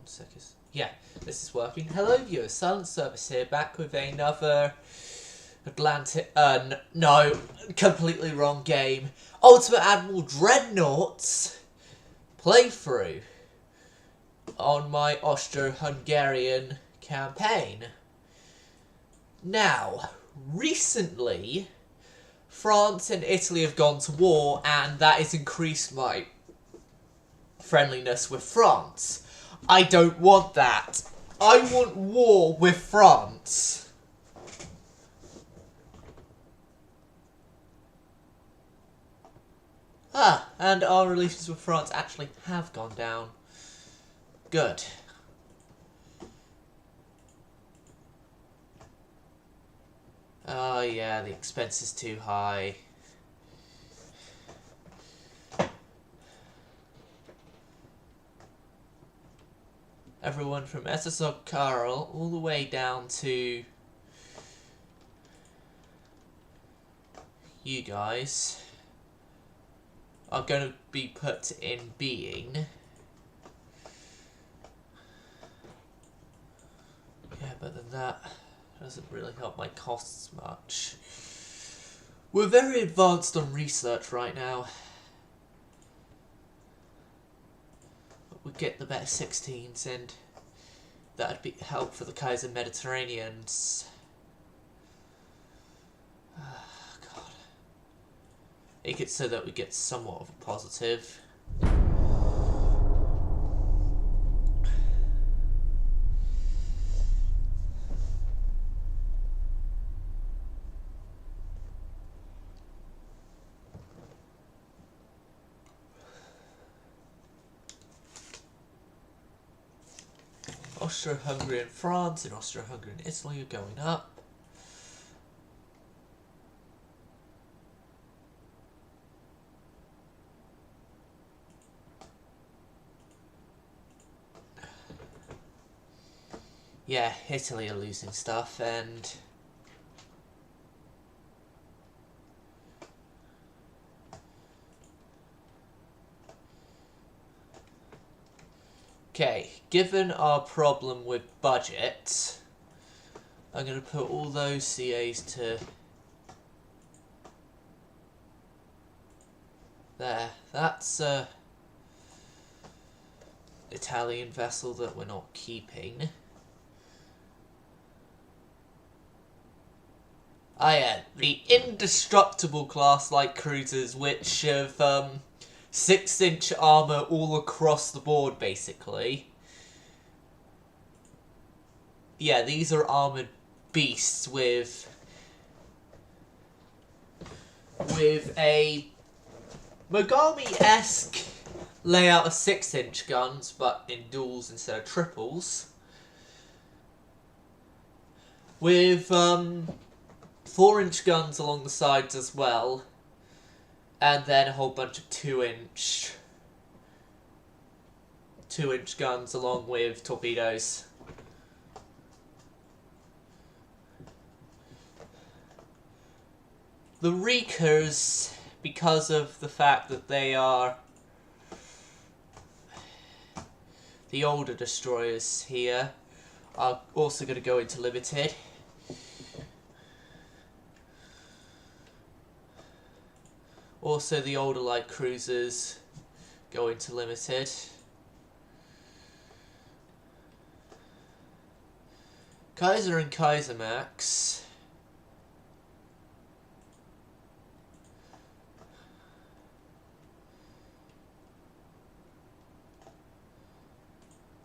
second. Yeah, this is working. Hello viewers, Silent Service here, back with another Atlantic, no, completely wrong game. Ultimate Admiral Dreadnoughts playthrough on my Austro-Hungarian campaign. Now, recently, France and Italy have gone to war, and that has increased my friendliness with France. I don't want that. I want war with France. Ah, and our relations with France actually have gone down. Good. Oh yeah, the expense is too high. Everyone from SSR Karl all the way down to you guys are going to be put in being. Yeah, but then that doesn't really help my costs much. We're very advanced on research right now. But we'd get the better 16s and that'd be help for the Kaiser Mediterraneans. God. Make it so that we get somewhat of a positive. Austro-Hungarian France and Austro-Hungarian Italy are going up. Yeah, Italy are losing stuff, and okay, given our problem with budget, I'm going to put all those CAs to there. That's a Italian vessel that we're not keeping. Ah yeah, the indestructible class light cruisers, which have 6-inch armour all across the board, basically. Yeah, these are armoured beasts with a Mogami-esque layout of 6-inch guns, but in duals instead of triples. With 4-inch guns along the sides as well. And then a whole bunch of 2-inch guns along with torpedoes. The Reekers, because of the fact that they are the older destroyers here, are also going to go into limited. Also, the older light cruisers go into limited. Kaiser and Kaiser Max.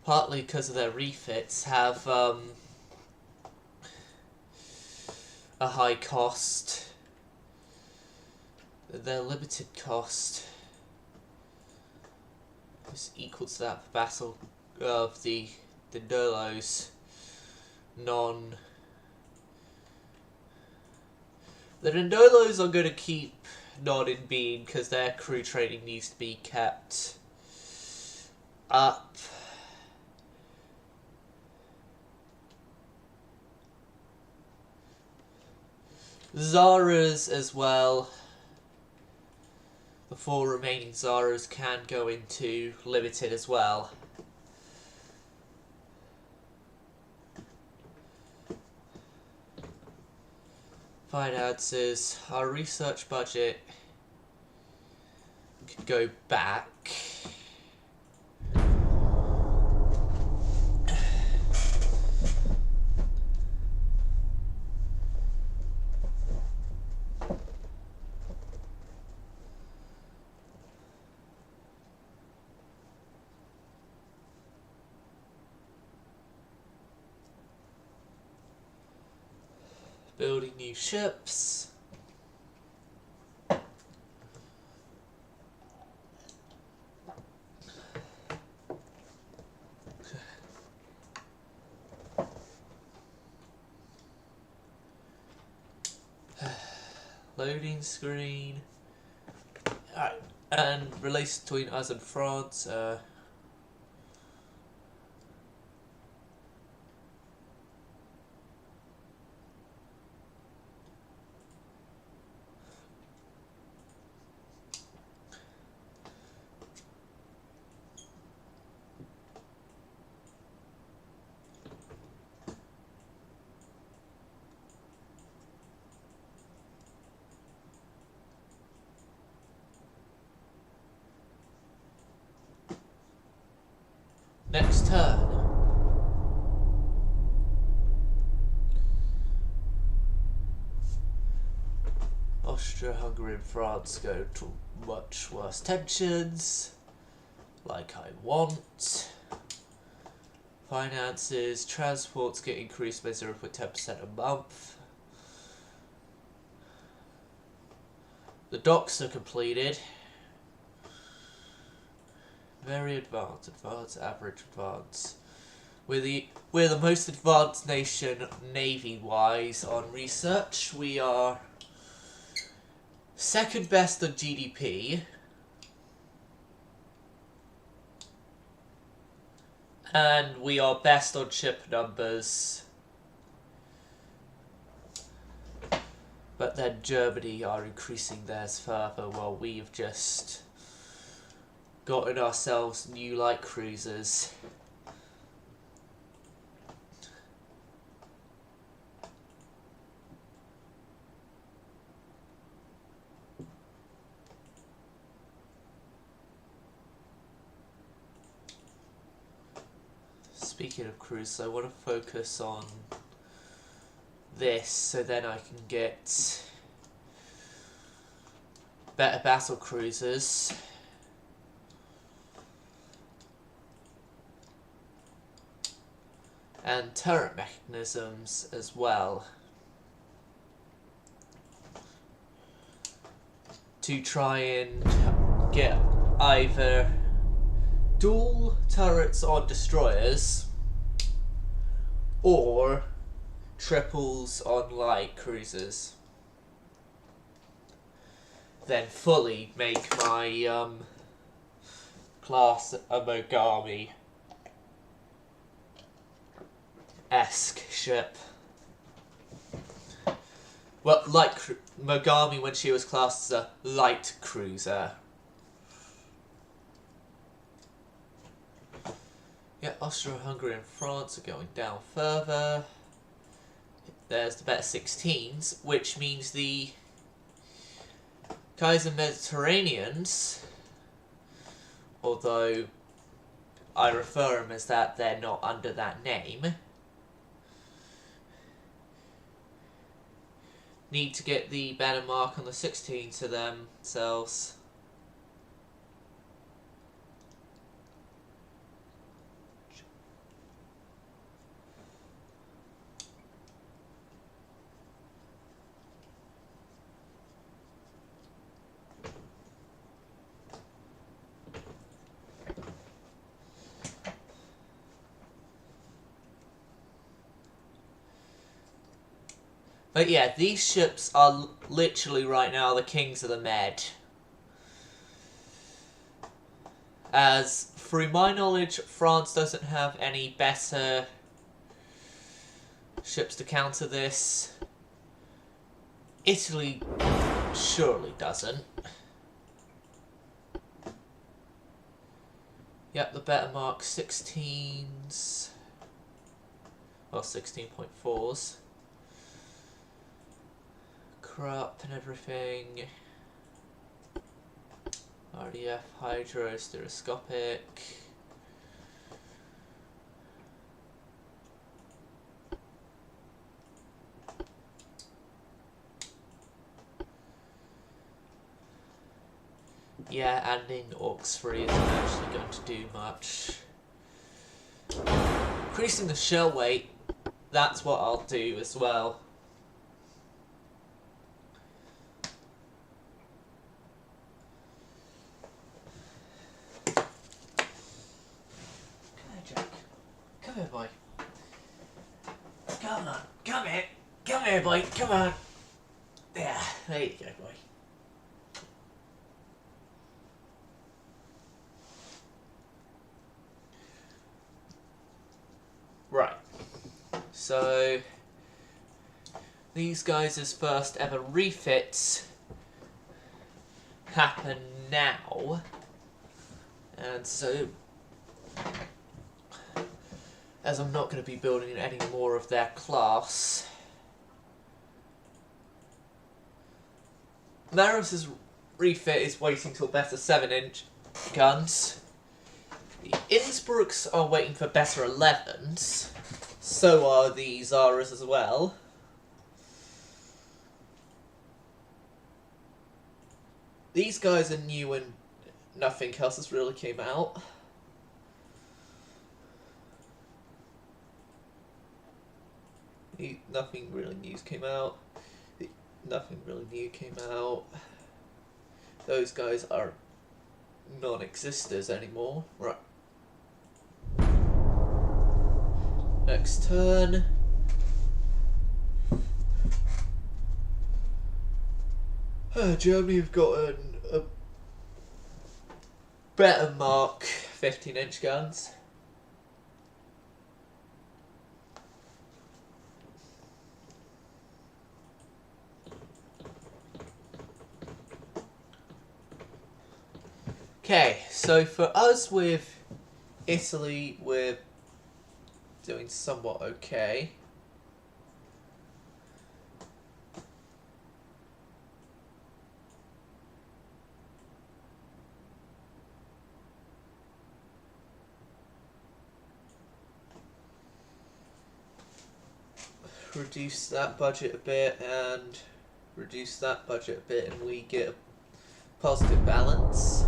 Partly because of their refits, have a high cost. Their limited cost is equal to that for battle of the Dindolos The Dindolos are going to keep non in being because their crew training needs to be kept up. Zaras as well. The 4 remaining Zaras can go into limited as well. Finances. Our research budget could go back. Building new ships. Loading screen. Alright, and relations between us and France. Next turn. Austro-Hungary and France go to much worse tensions, like I want. Finances, transports get increased by 0.10% a month. The docks are completed. Very advanced, average, advanced. We're the most advanced nation navy-wise on research. We are second best on GDP. And we are best on ship numbers. But then Germany are increasing theirs further while we've just gotten ourselves new light cruisers. Speaking of cruisers, I want to focus on this so then I can get better battle cruisers. And turret mechanisms as well, to try and get either dual turrets on destroyers or triples on light cruisers. Then fully make my class a Mogami-esque ship. Well, Mogami when she was classed as a light cruiser. Yeah, Austro-Hungary and France are going down further. There's the better 16s, which means the Kaiser Mediterraneans, although I refer them as that, they're not under that name, need to get the banner mark on the 16 to themselves. But yeah, these ships are literally right now the kings of the Med. As, through my knowledge, France doesn't have any better ships to counter this. Italy surely doesn't. Yep, the better mark 16s. Well, 16.4s. Krupp and everything. RDF, hydro, stereoscopic. Yeah, adding Orcs 3 isn't actually going to do much. Increasing the shell weight, that's what I'll do as well. Come here, Jack. Come here, boy. Come on. Come here. Come here, boy. Come on. There you go, boy. Right. So these guys' first ever refits happen now. And so, as I'm not going to be building any more of their class, Maros' refit is waiting till better 7-inch guns. The Innsbrucks are waiting for better 11s. So are the Zaras as well. These guys are new and nothing else has really came out. Nothing really new came out. Nothing really new came out. Those guys are non-existers anymore. Right. Next turn. Germany have got a better mark 15-inch guns. Okay, so for us with Italy, we're doing somewhat okay. Reduce that budget a bit and reduce that budget a bit, and we get a positive balance.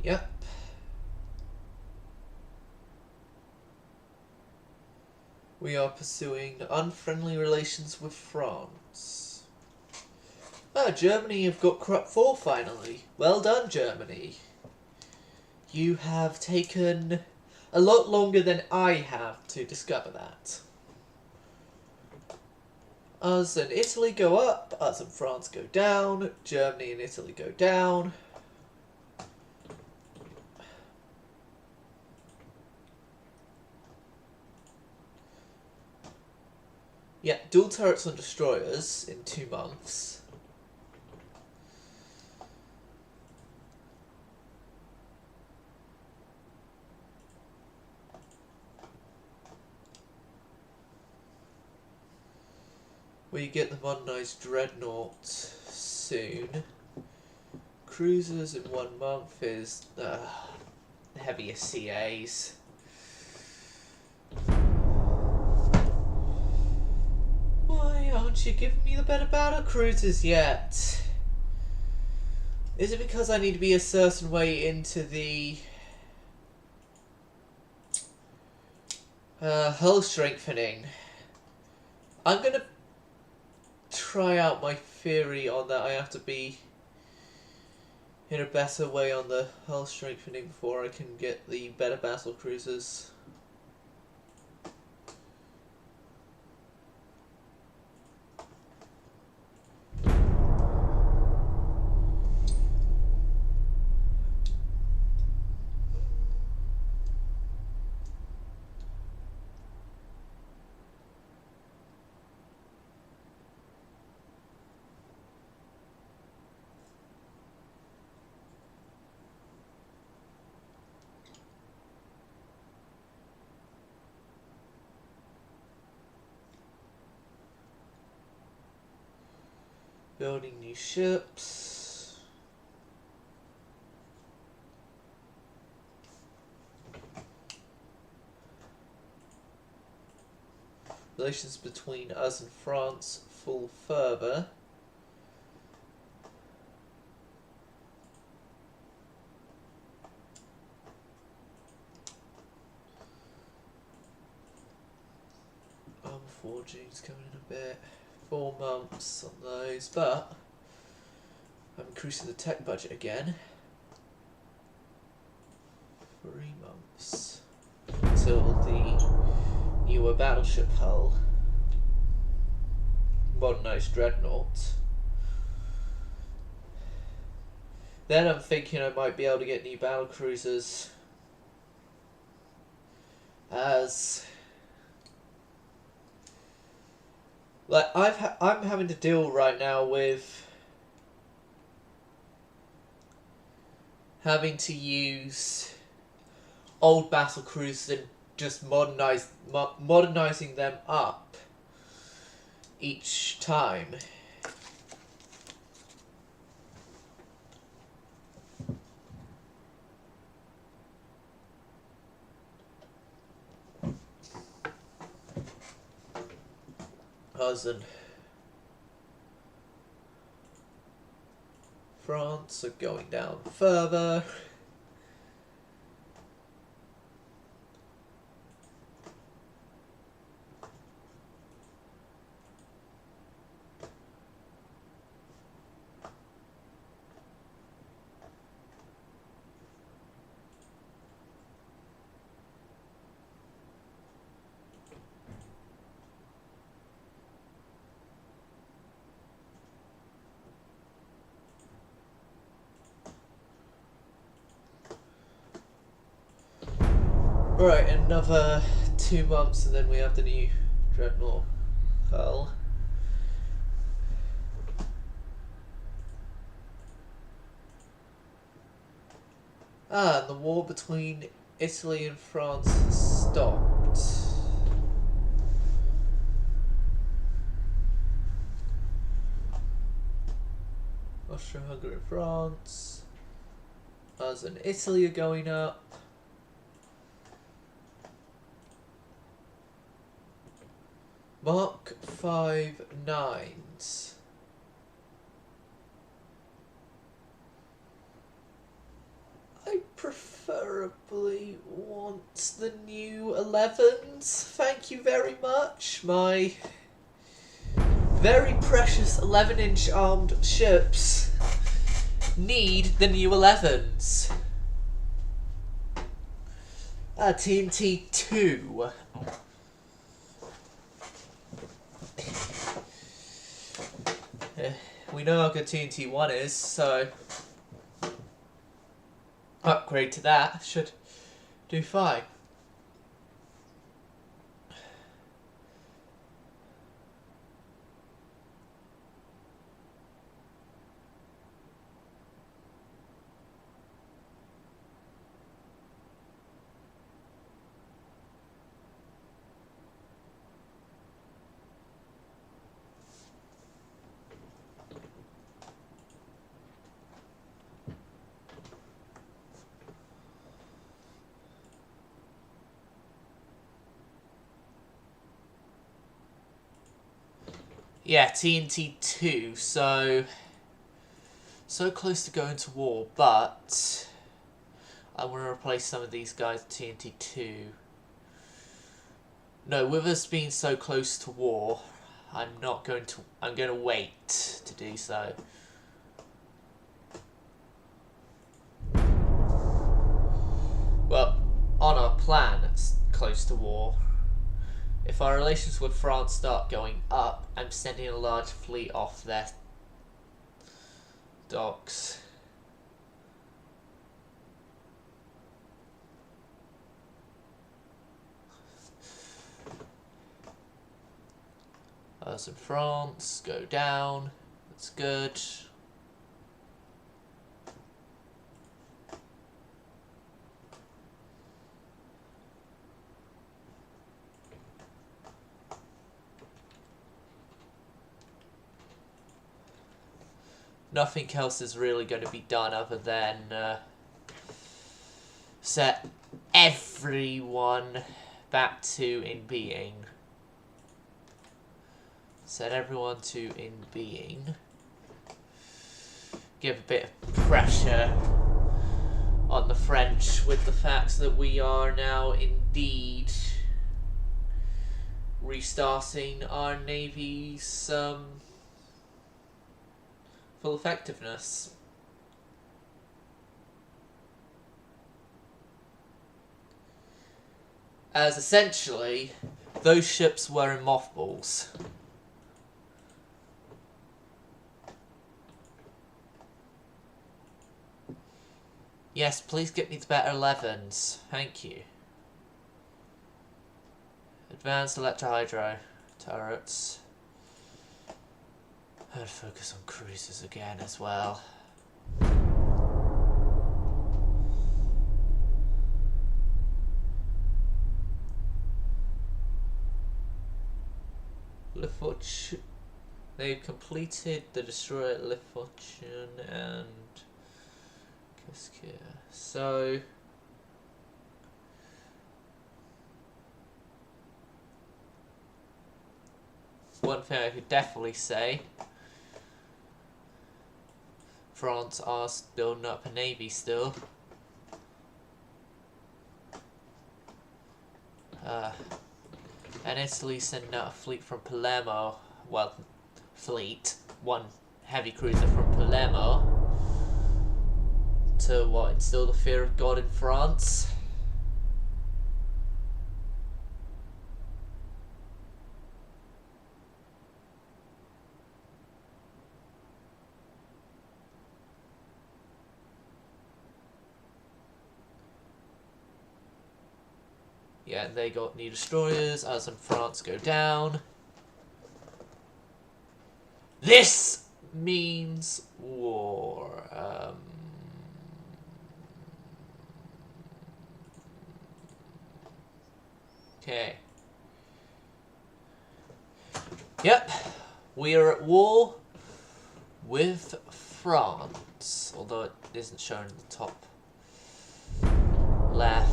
Yep. We are pursuing unfriendly relations with France. Ah, Germany have got Krupp 4 finally. Well done, Germany. You have taken a lot longer than I have to discover that. Us and Italy go up, us and France go down, Germany and Italy go down. Yeah, dual turrets on destroyers in 2 months. We get the modernised Dreadnought soon. Cruisers in 1 month is heavier CAs. Why aren't you giving me the better battle cruisers yet? Is it because I need to be a certain way into the hull strengthening? I'm gonna try out my theory on that. I have to be in a better way on the hull strengthening before I can get the better battle cruisers. Building new ships. Relations between us and France fall further. Armor forging's coming in a bit. 4 months on those, but I'm increasing the tech budget again. 3 months until the newer battleship hull. Modernised Dreadnought. Then I'm thinking I might be able to get new battle cruisers as like I'm having to deal right now with having to use old battle cruisers and just modernizing them up each time. Us and France are going down further. Right, another 2 months and then we have the new Dreadnought hull. Ah, and the war between Italy and France has stopped. Austro-Hungarian France. Us and Italy are going up. Mark 5 9s. I preferably want the new 11s. Thank you very much. My very precious 11-inch armed ships need the new 11s. TNT 2. We know how good TNT 1 is, so upgrade to that should do fine. Yeah, TNT 2, so close to going to war, but I want to replace some of these guys with TNT 2. No, with us being so close to war, I'm going to wait to do so. Well, on our plan, it's close to war. If our relations with France start going up, I'm sending a large fleet off their docks. Us in France go down. That's good. nothing else is really going to be done other than set everyone back to in being. Set everyone to in being. Give a bit of pressure on the French with the fact that we are now indeed restarting our navy's full effectiveness. As essentially, those ships were in mothballs. Yes, please get me the better 11s. Thank you. Advanced electrohydro turrets. I'd focus on cruisers again as well. Lefort. They've completed the destroyer at Lefort and Kiskir. So one thing I could definitely say, France are building up a navy still. And Italy sending out a fleet from Palermo. Well, fleet. One heavy cruiser from Palermo. To what? Instill the fear of God in France. Yeah, they got new destroyers, as in France go down. This means war. Okay. Yep, we are at war with France, although it isn't shown in the top left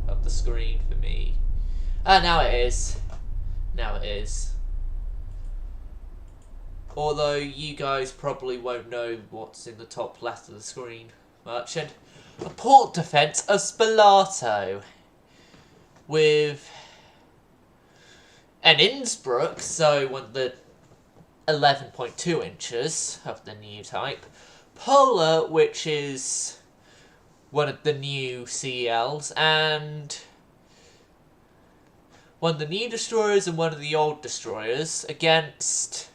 of the screen for me. Now it is. Now it is. Although you guys probably won't know what's in the top left of the screen much. And a port defence of Spalato with an Innsbruck, so one of the 11.2 inches of the new type. Polar, which is one of the new CELs, and one of the new destroyers and one of the old destroyers against...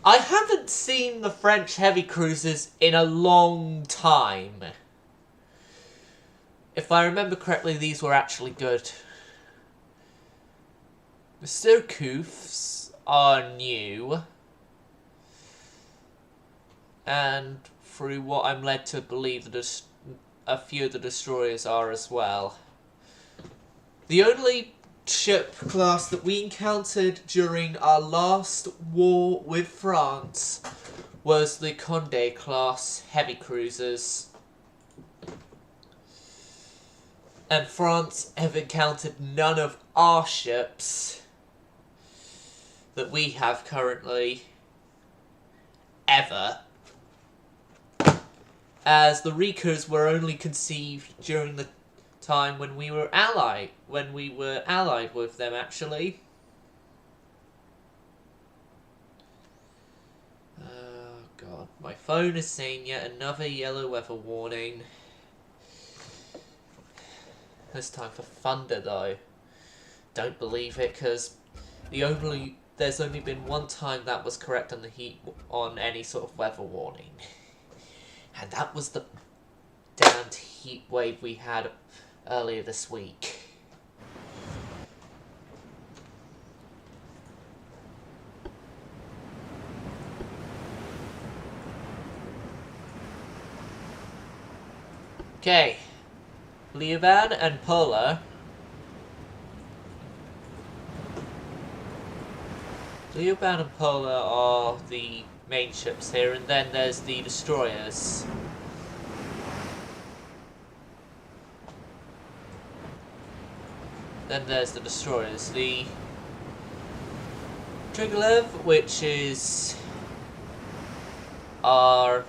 I haven't seen the French heavy cruisers in a long time. If I remember correctly, these were actually good. The Surcoufs are new. And through what I'm led to believe, a few of the destroyers are as well. The only ship class that we encountered during our last war with France was the Condé class heavy cruisers. And France have encountered none of our ships that we have currently ever, as the Rikas were only conceived during the time when we were allied with them, actually. Oh god, my phone is saying yet another yellow weather warning. This time for thunder though. Don't believe it, because there's only been one time that was correct on any sort of weather warning. And that was the damned heat wave we had earlier this week. Okay. Leovan and Polar Leoban and Polar are the main ships here, and then there's the destroyers. Then there's the destroyers. The Trigolev, which is our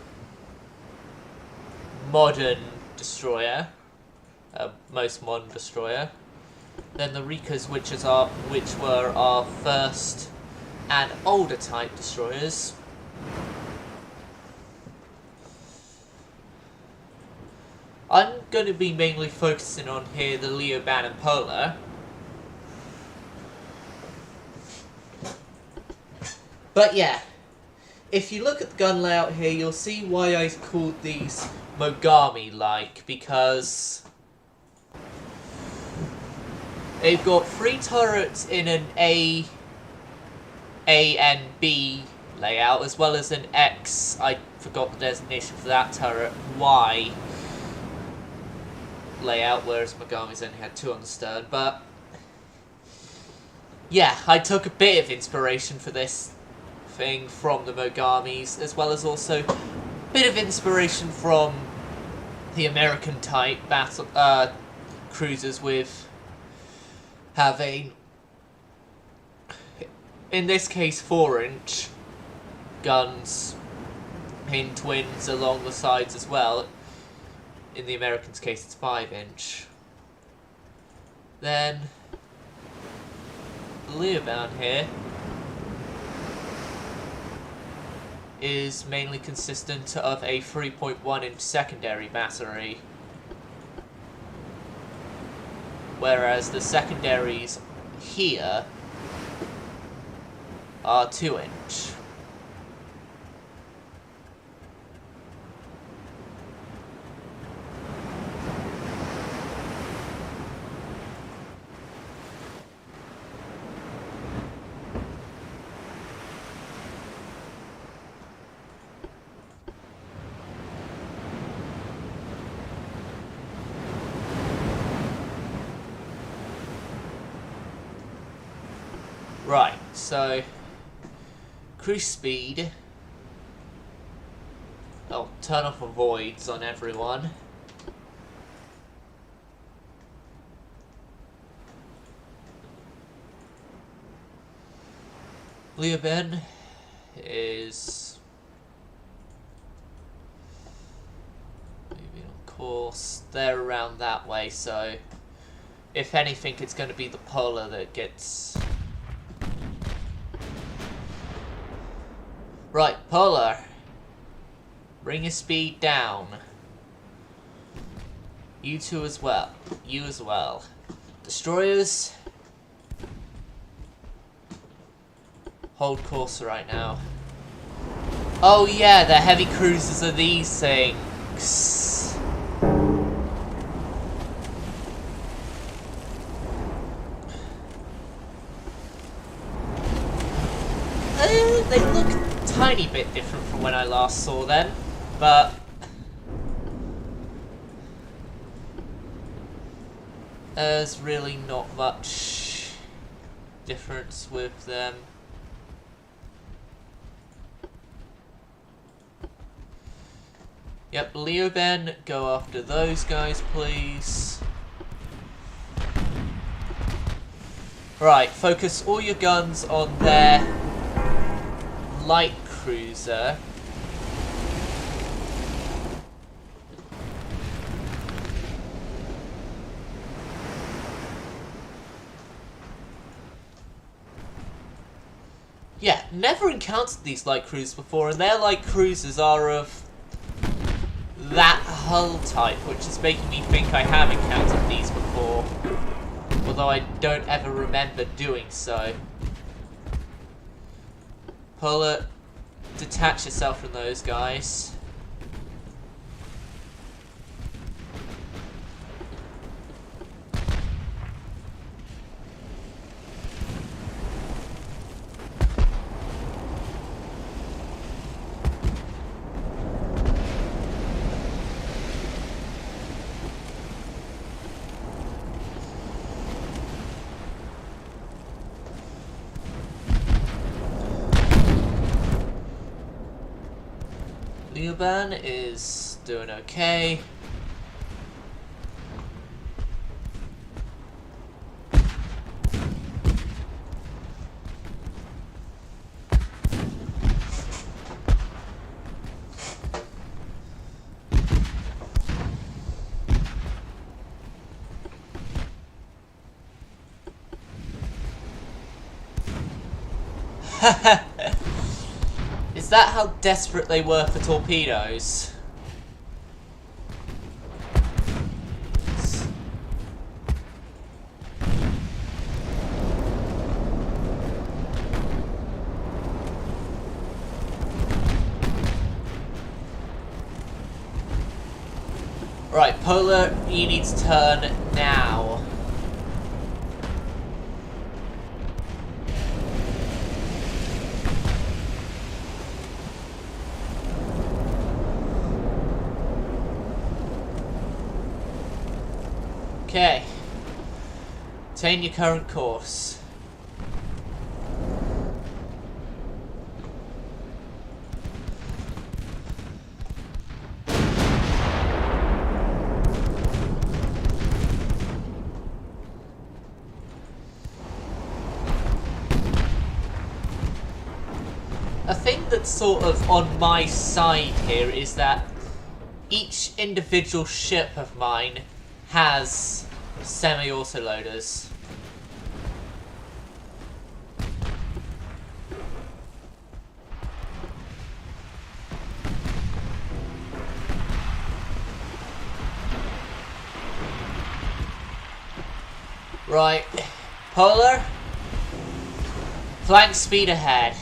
modern destroyer, most modern destroyer. Then the Rikas, which were our first and older type destroyers. I'm going to be mainly focusing on here the Leoban and Polar. But yeah, if you look at the gun layout here, you'll see why I called these Mogami-like, because they've got 3 turrets in an A and B layout, as well as an X, I forgot the designation for that turret, Y layout, whereas Mogami's only had 2 on the stern. But yeah, I took a bit of inspiration for this thing from the Mogamis, as well as also a bit of inspiration from the American type battle cruisers, with having, in this case, 4-inch guns in twins along the sides as well. In the Americans' case, it's 5-inch. Then the Leoban here is mainly consistent of a 3.1-inch secondary battery, whereas the secondaries here are 2-inch. Right, so cruise speed. I'll turn off avoids on everyone. Leoban is maybe on course. They're around that way, so if anything, it's going to be the Polar that gets. Right, Polar, bring your speed down. You two as well. You as well. Destroyers, hold course right now. Oh yeah, the heavy cruisers are these things. They look tiny bit different from when I last saw them, but there's really not much difference with them. Yep, Leoban, go after those guys, please. Right, focus all your guns on their light cruiser. Yeah, never encountered these light cruisers before, and their light cruisers are of that hull type, which is making me think I have encountered these before, although I don't ever remember doing so. Polar, detach yourself from those guys. Leoban is doing okay. Is that how desperate they were for torpedoes? Right, Polar, you need to turn now. Okay. Maintain your current course. A thing that's sort of on my side here is that each individual ship of mine has semi-autoloaders. Right, Polar, flank speed ahead.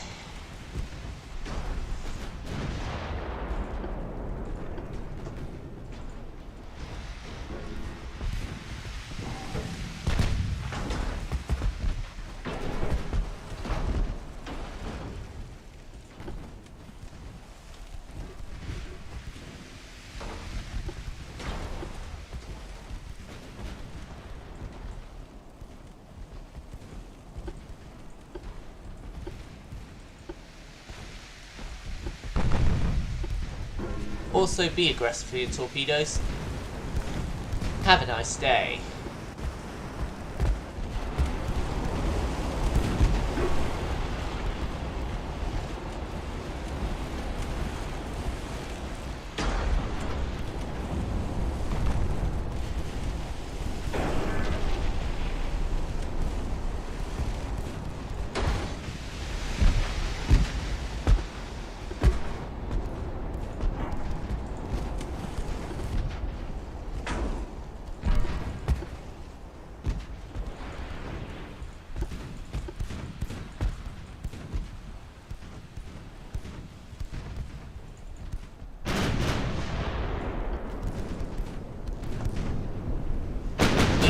Also be aggressive for your torpedoes. Have a nice day.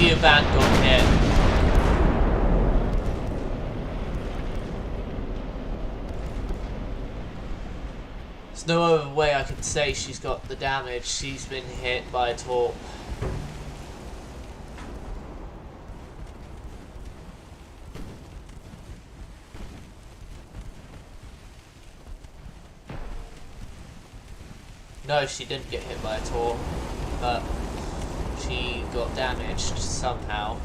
The van got hit. There's no other way I could say she's got the damage. She's been hit by a torp. No, she didn't get hit by a torp, but she got damaged somehow.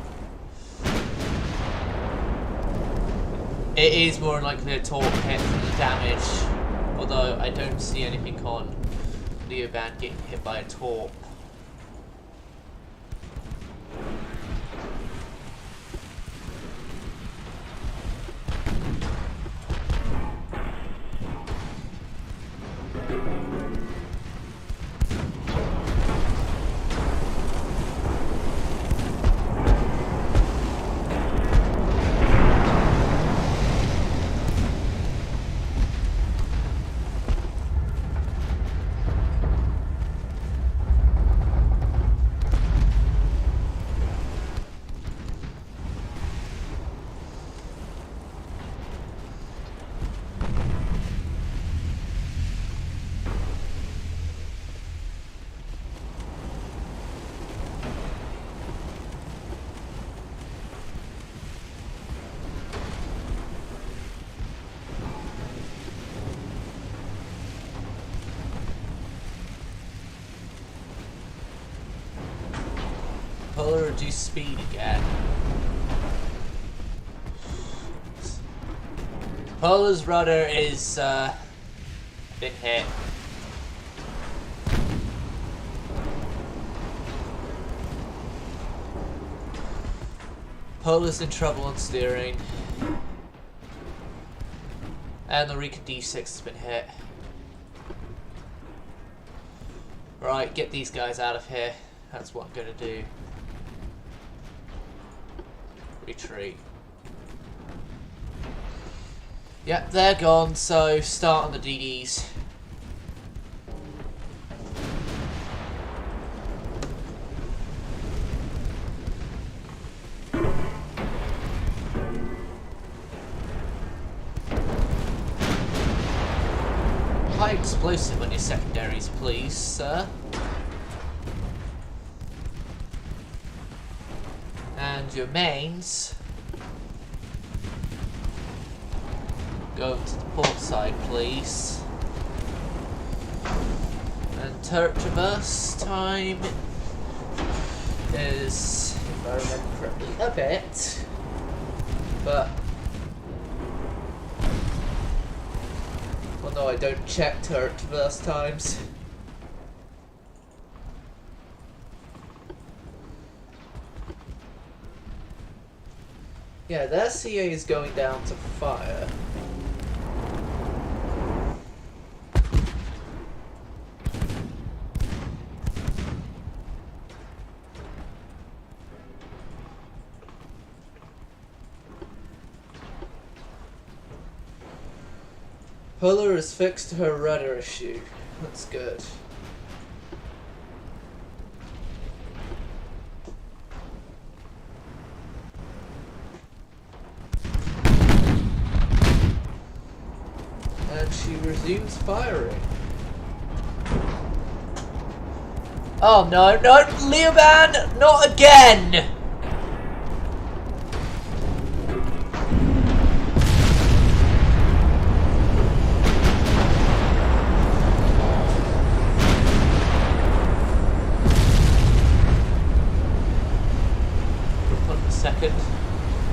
It is more likely a torp hit than the damage, although I don't see anything on Leoban getting hit by a torp. reduce speed again. Polar's rudder is been hit. Polar's in trouble on steering. And the Rika D6 has been hit. Right, get these guys out of here. That's what I'm gonna do. Retreat. Yep, they're gone, so start on the DDs. High explosive on your secondaries, please, sir. And your mains. Go to the port side, please. And turret traverse time is, if I remember correctly, a bit. But well, no, I don't check turret traverse times. Yeah, their CA is going down to fire. Polar has fixed her rudder issue. That's good. And she resumes firing. Oh no, no, Leoban, not again!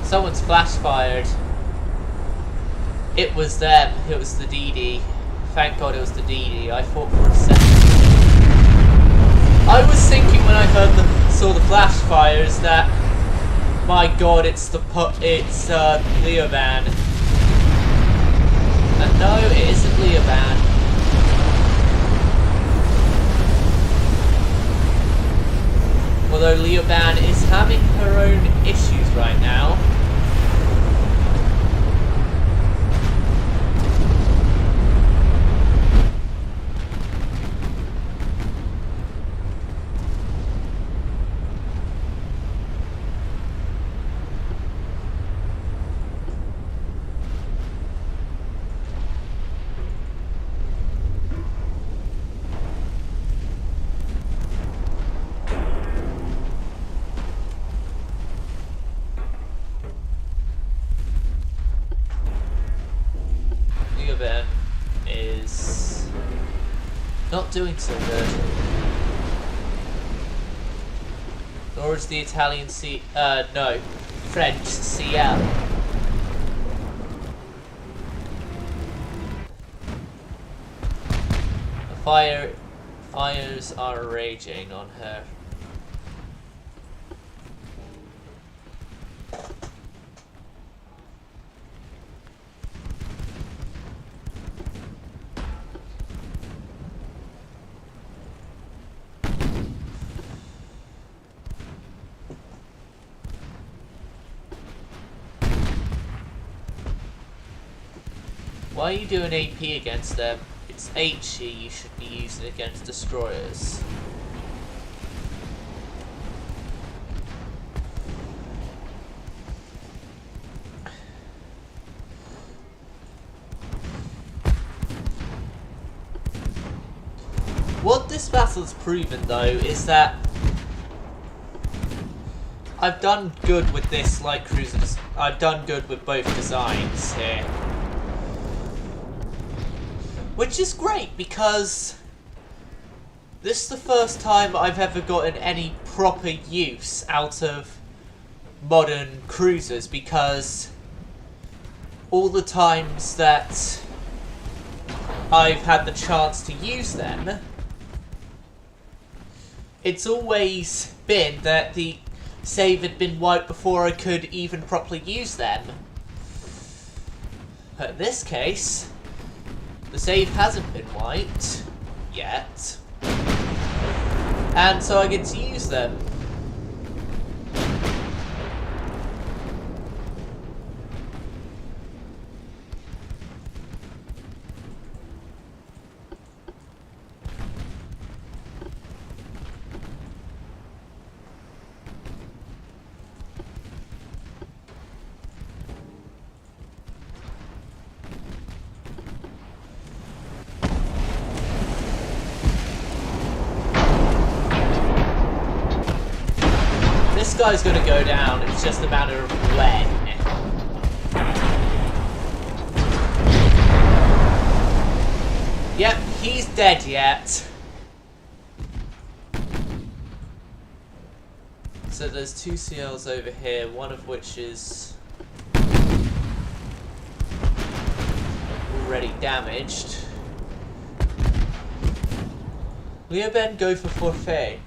Someone's flash fired. It was them. It was the DD. Thank God it was the DD. I thought for a second. I was thinking when I saw the flash fires that, my God, it's Leoban. And no, it isn't Leoban. Although Leoban is having her own issues right now. Is not doing so good. Nor is the Italian French CL. The fires are raging on her. Why are you doing AP against them? It's HE you should be using against destroyers. What this battle's proven though is that I've done good with this light cruiser. I've done good with both designs here. Which is great because this is the first time I've ever gotten any proper use out of modern cruisers, because all the times that I've had the chance to use them, it's always been that the save had been wiped before I could even properly use them. But in this case, the save hasn't been wiped yet, and so I get to use them. This guy's gonna go down, it's just a matter of when. Yep, he's dead yet. So there's two CLs over here, one of which is already damaged. Leo Ben go for forfeit.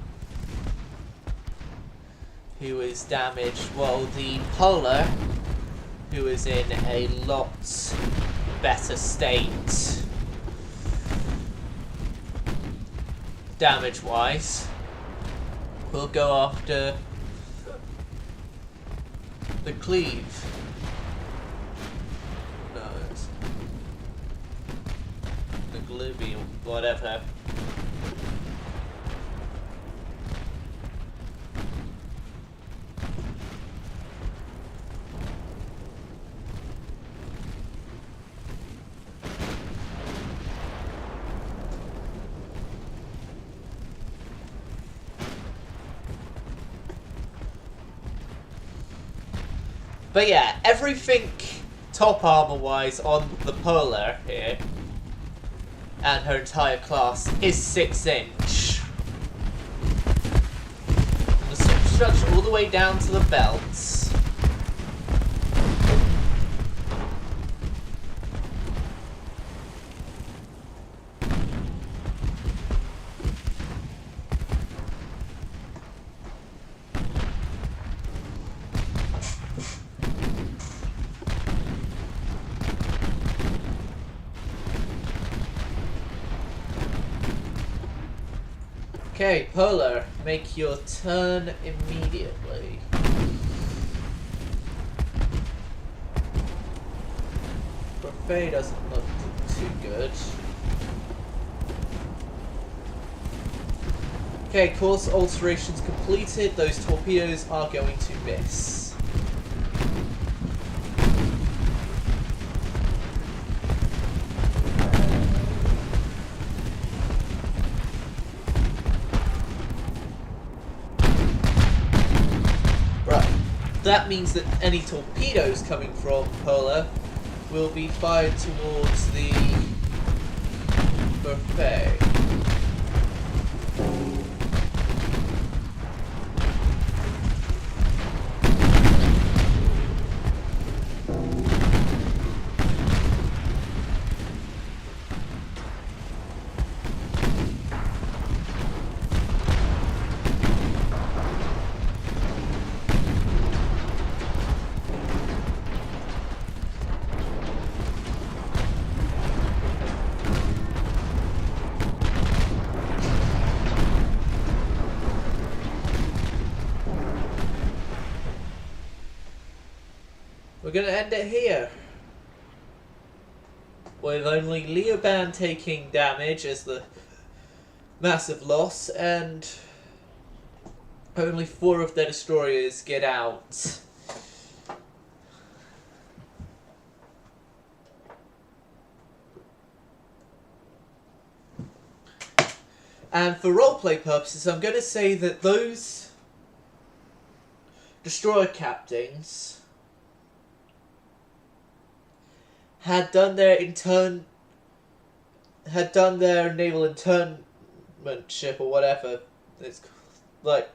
Who is damaged, while the Polar, who is in a lot better state damage-wise, will go after the Cleave. No, it's the Gloomy, whatever. But yeah, everything top armor wise on the Polar here and her entire class is 6-inch. The superstructure all the way down to the belts. Okay, Polar, make your turn immediately. Buffet doesn't look too good. Okay, course alterations completed. Those torpedoes are going to miss. That means that any torpedoes coming from Polar will be fired towards the buffet. We're going to end it here, with only Leoban taking damage as the massive loss, and only 4 of their destroyers get out. And for roleplay purposes, I'm going to say that those destroyer captains had done their naval internmentship or whatever it's like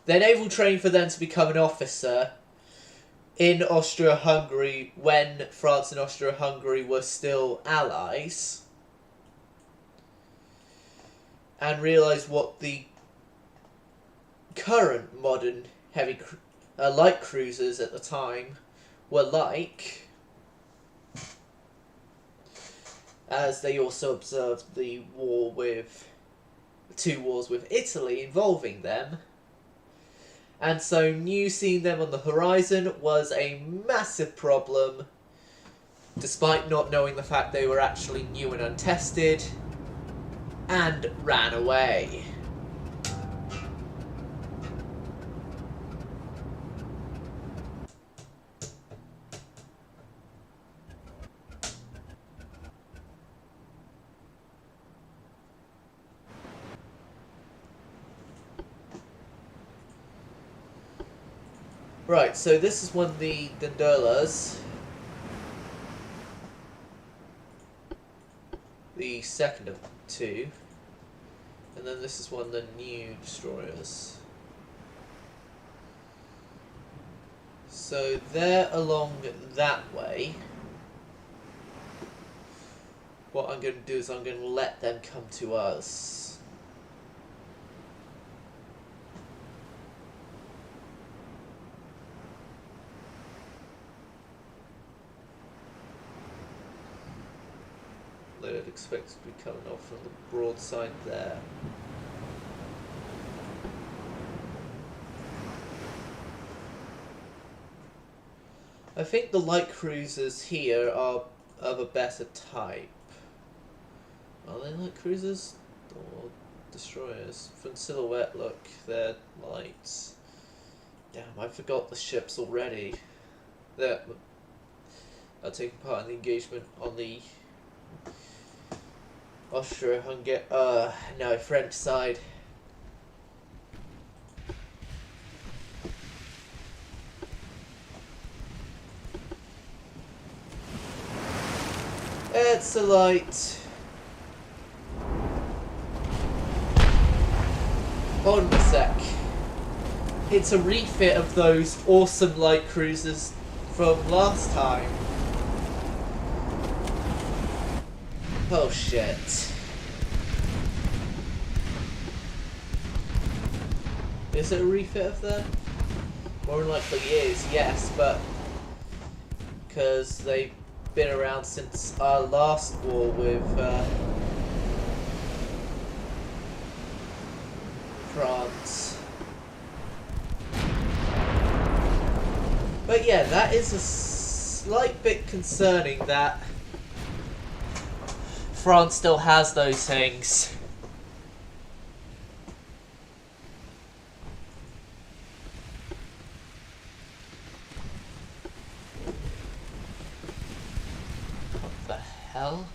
Their naval training for them to become an officer in Austro-Hungary when France and Austro-Hungary were still allies, and realise what the current modern light cruisers at the time were like, as they also observed the two wars with Italy involving them. And so seeing them on the horizon was a massive problem, despite not knowing the fact they were actually new and untested, and ran away. Right, so this is one of the gondolas. The second of two. And then this is one of the new destroyers. So they're along that way. What I'm going to do is I'm going to let them come to us. I'd expect to be coming off from the broadside there. I think the light cruisers here are of a better type. Are they light cruisers or destroyers? From silhouette look, they're lights. Damn, I forgot the ships already that are taking part in the engagement on the Austro-Hungarian, no, French side. It's a light. Hold on a sec. It's a refit of those awesome light cruisers from last time. Oh shit. Is it a refit of them? More than likely is, yes, but because they've been around since our last war with France. But yeah, that is a slight bit concerning that France still has those things. What the hell?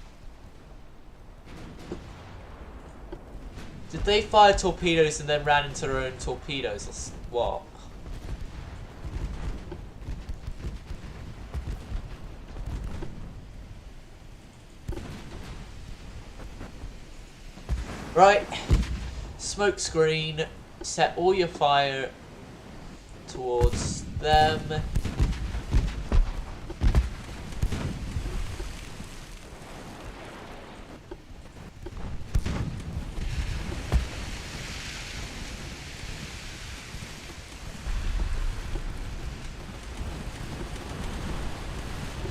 Did they fire torpedoes and then ran into their own torpedoes or what? Right, smoke screen, set all your fire towards them.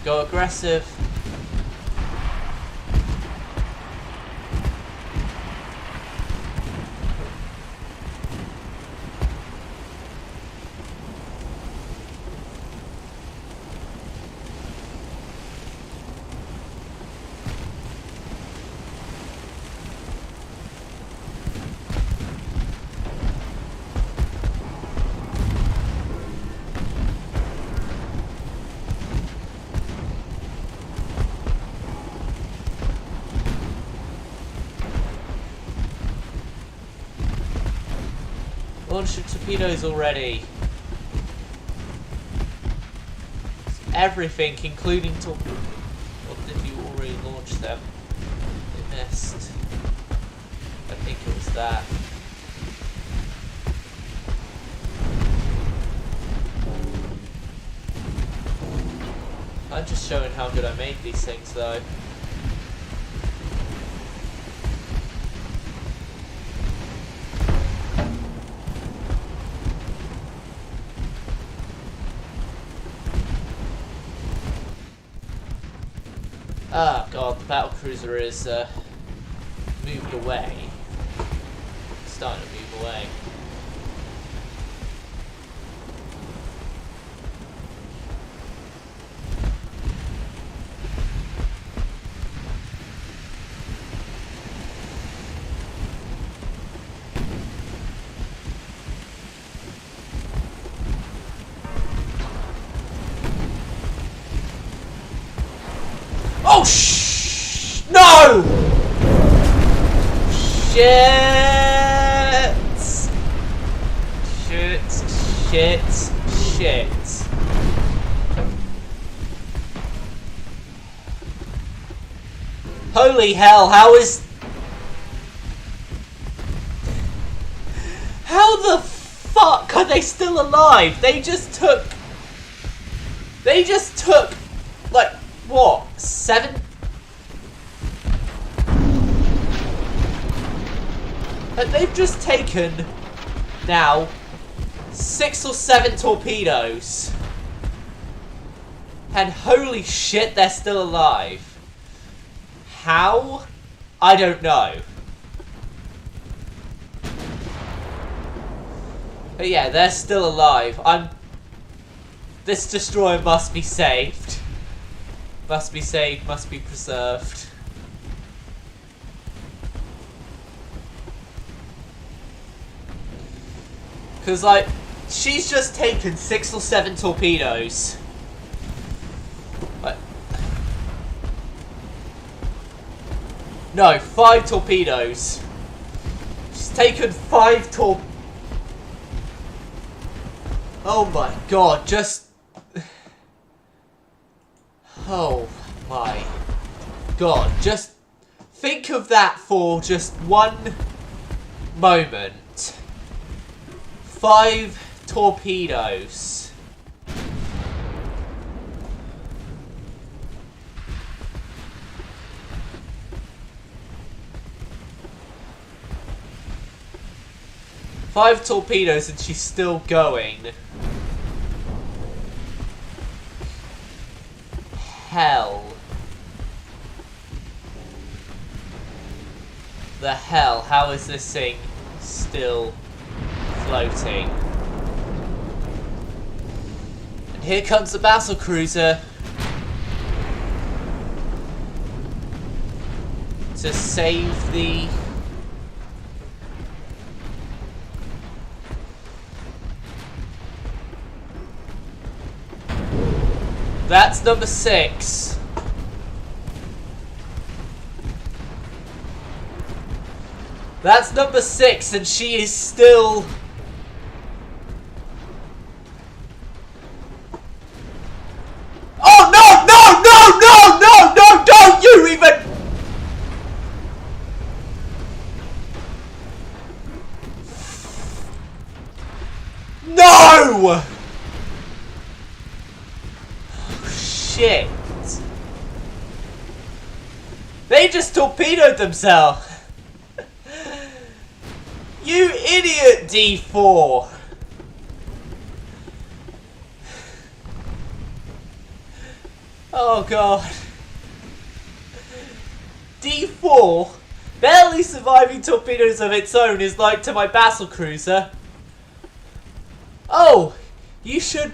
Go aggressive. Launch your torpedoes already. Everything, including torpedoes. Or did you already launch them? They missed. I think it was that. I'm just showing how good I made these things, though. Oh god, the battlecruiser is moved away. It's starting to move away. Oh no! Shit! Shit. Holy hell, how the fuck are they still alive? They just took, like, what, 7? And they've just taken, now, 6 or 7 torpedoes. And holy shit, they're still alive. How? I don't know. But yeah, they're still alive. This destroyer must be saved. Must be saved, must be preserved. Because, like, she's just taken 6 or 7 torpedoes. Like, no, 5 torpedoes. She's taken 5 torpedoes. Oh my god, just... Oh my god, just think of that for just one moment. 5 torpedoes. Five torpedoes and she's still going. Hell. The hell? How is this thing still floating? And here comes the battlecruiser to save the... That's number 6. That's number 6, and she is still... Oh, no, no, no, no, no, no, don't you even... No! Shit. They just torpedoed themselves. You idiot, D4. Oh god. D4, barely surviving torpedoes of its own is like to my battlecruiser. Oh, you should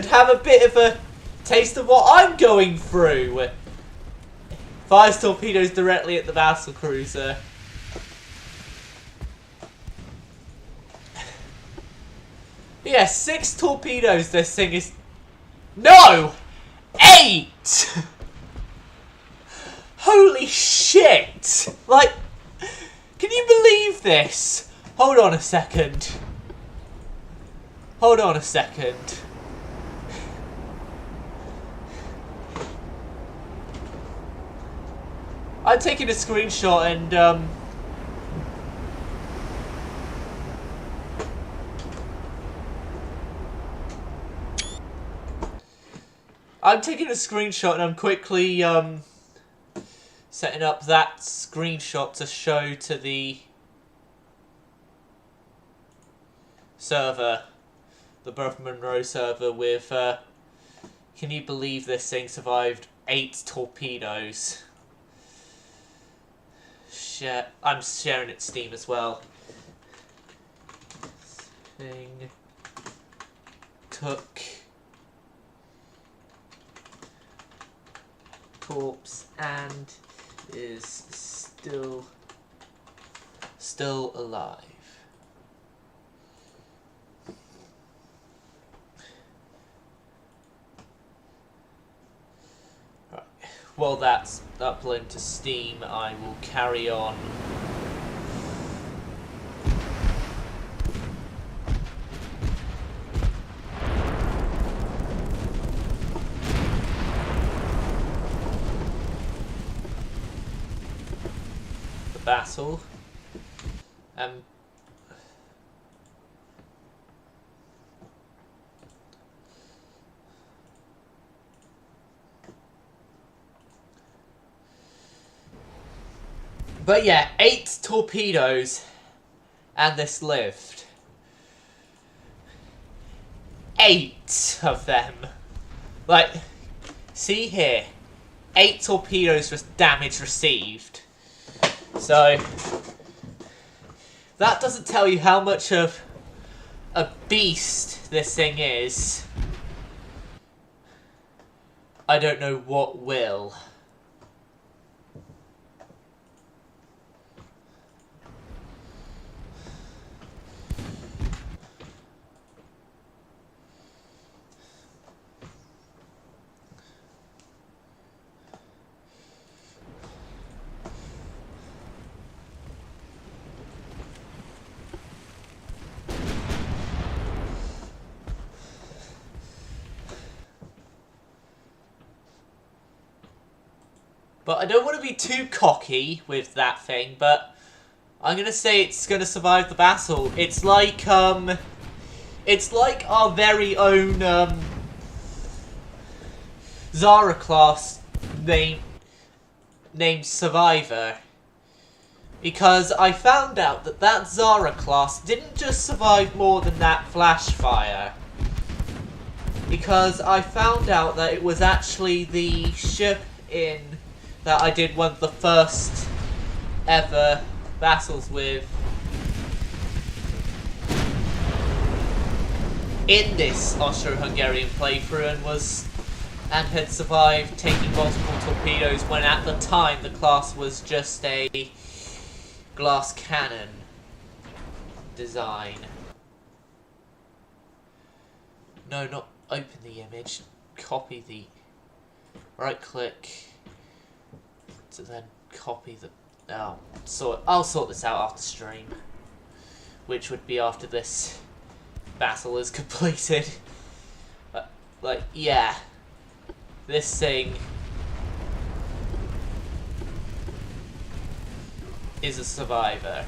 have a bit of a taste of what I'm going through. 5 torpedoes directly at the battlecruiser. Yeah, 6 torpedoes this thing is... No! 8! Holy shit! Like, can you believe this? Hold on a second. Hold on a second. I'm taking a screenshot and, I'm taking a screenshot and I'm quickly setting up that screenshot to show to the server, the Berth Monroe server with, can you believe this thing survived 8 torpedoes? I'm sharing it Steam as well. Thing took corpse and is still alive. Right. While that's uploading to Steam, I will carry on. Battle. But yeah, 8 torpedoes, and this lived. 8 of them. Like, see here, 8 torpedoes with damage received. So, that doesn't tell you how much of a beast this thing is. I don't know what will. But I don't want to be too cocky with that thing, but I'm going to say it's going to survive the battle. It's like our very own, Zara class named Survivor. Because I found out that Zara class didn't just survive more than that flash fire. Because I found out that it was actually the ship that I did one of the first ever battles with in this Austro-Hungarian playthrough and had survived taking multiple torpedoes when at the time the class was just a glass cannon design. No, not open the image, copy the right click to then copy the... I'll sort this out after stream, which would be after this battle is completed. Like, yeah, this thing is a survivor.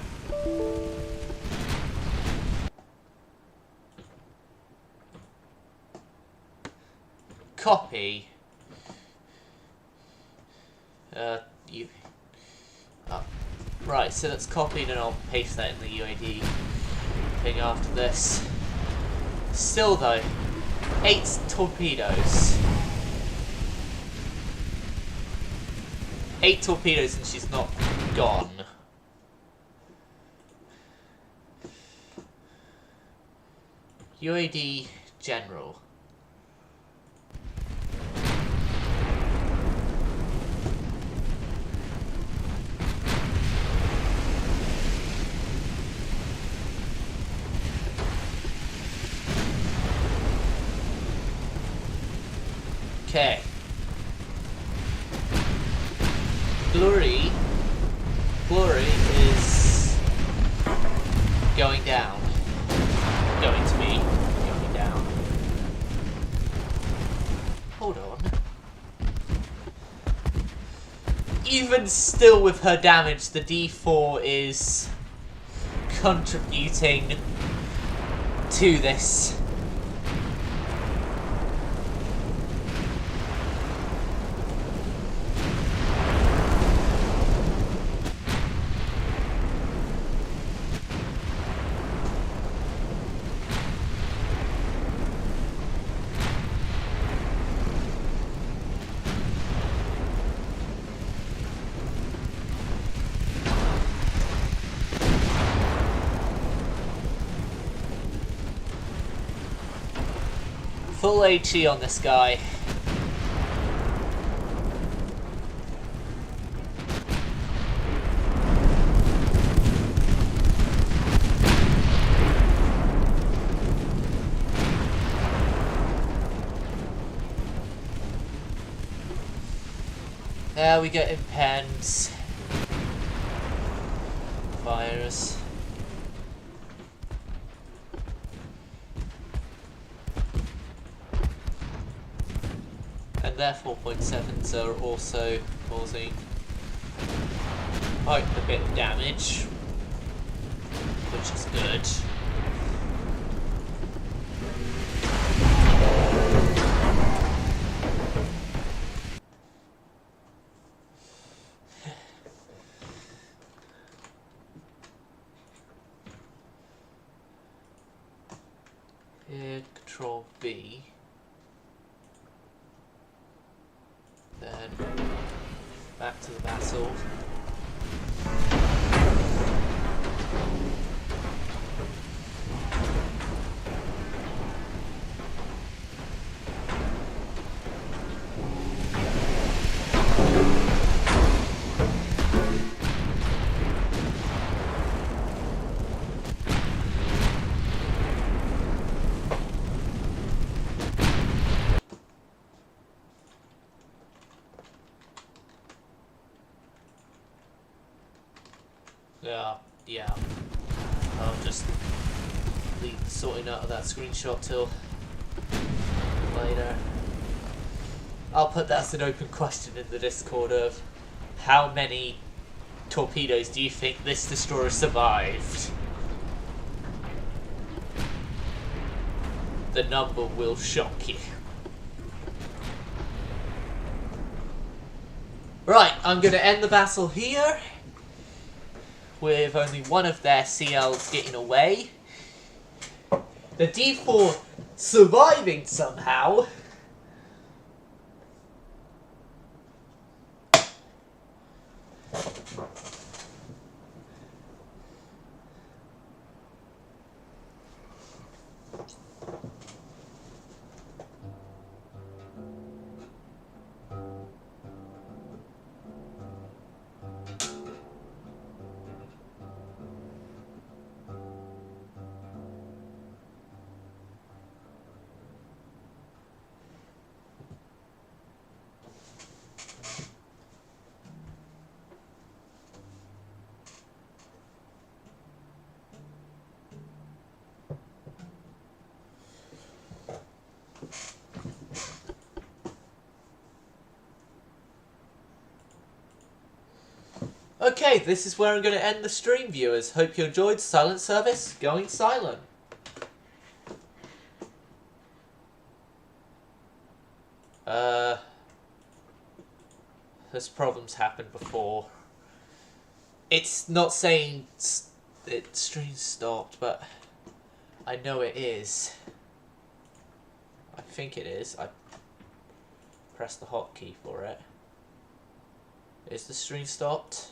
Copy. Right, so that's copied and I'll paste that in the UAD thing after this. Still though, 8 torpedoes. 8 torpedoes and she's not gone. UAD General. Okay. Glory is going down. Going to be going down. Hold on. Even still with her damage, the D4 is contributing to this. full HE on this guy. There we get impens. Fires. And their 4.7s are also causing quite a bit of damage, which is good. Here, Control B. Then back to the battle. Yeah. I'll just leave sorting out of that screenshot till later. I'll put that as an open question in the Discord of how many torpedoes do you think this destroyer survived? The number will shock you. Right, I'm going to end the battle here, with only one of their CLs getting away. The D4 surviving somehow. Okay, this is where I'm going to end the stream, viewers. Hope you enjoyed. Silent service, going silent. This problem's happened before. It's not saying stream stopped, but I know it is. I think it is. I pressed the hotkey for it. Is the stream stopped?